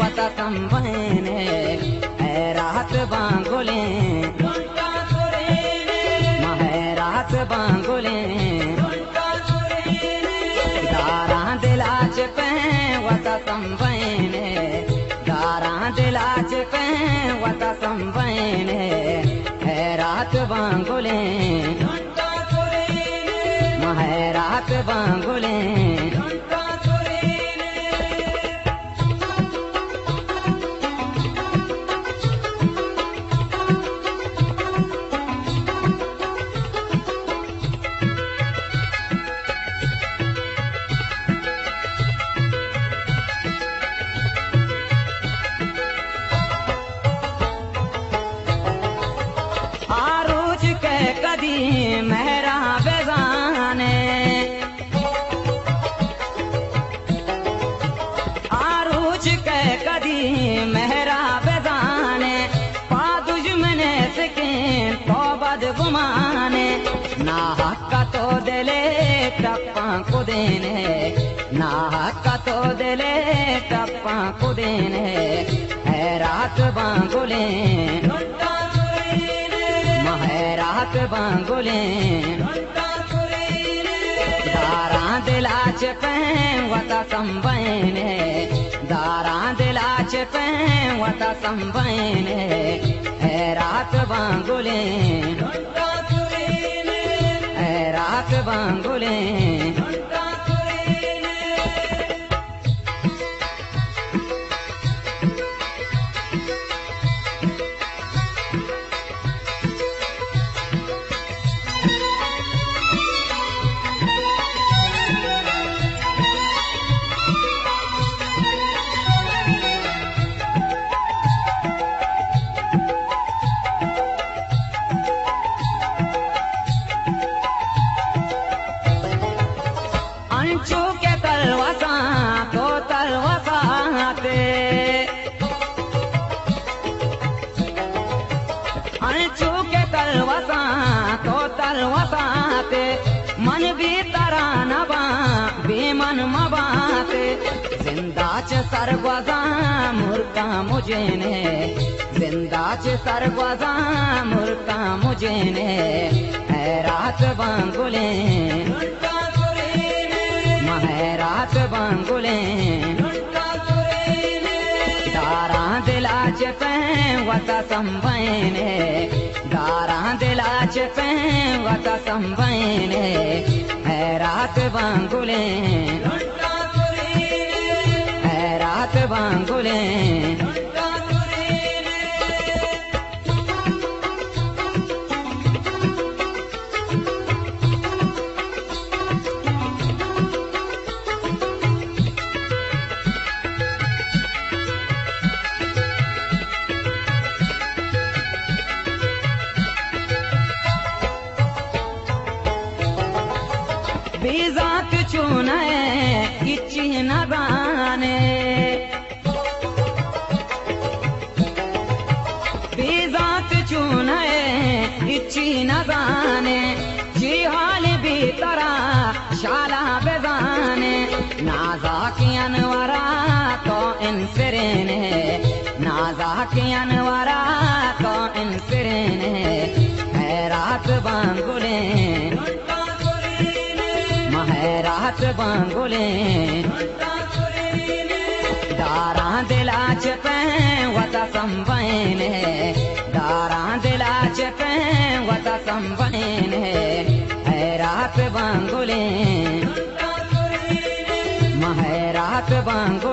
वता संबने रात बांगुले रात बांगुले दारा दिलाच पे वता संबने दारा दिलाच पे वता संबने रात बांगुले रात बांगुले आरूज के कदी मेहरा बेजाने आरूज के कदी मेहरा बेजाने पादुज मने सके तो बद गुमाने ना हक्का तो दिले टप्पा को देने ना हक्का तो दिले टप्पा को देने है रात बांगुले रात बांगुले दारा दिलाच पे वता संबने दारा दिलाच पे वता संबने रात बांगुले रात बांगुले अंचू के तलवसा तो तलवसाते अंचू के तलवसा तो तलवसाते मन भी तरा नबा बेमन मबाते जिंदा च सरगवजा मुर्का मुझे ने जिंदा च सरगवजा मुर्का मुझे ने रात बांगुले रात बांगुले दारा दिलाच पे वता संबने दारा दिलाच पे वता संबने रात बांगुले रात बांगुले बेजात चुने इच्ची न गाने बेजात चुने इच्ची न गाने जी हाल भी तरा शाला बेजाने नाजा की अनवरा तो इंसरने नाजा की अनवरा तो इंसरने रात बांगुले रात बांगुले दारा दिलाच पे वता संबने दारा दिलाच पे वता संबने रात बांगुले रात बांगुले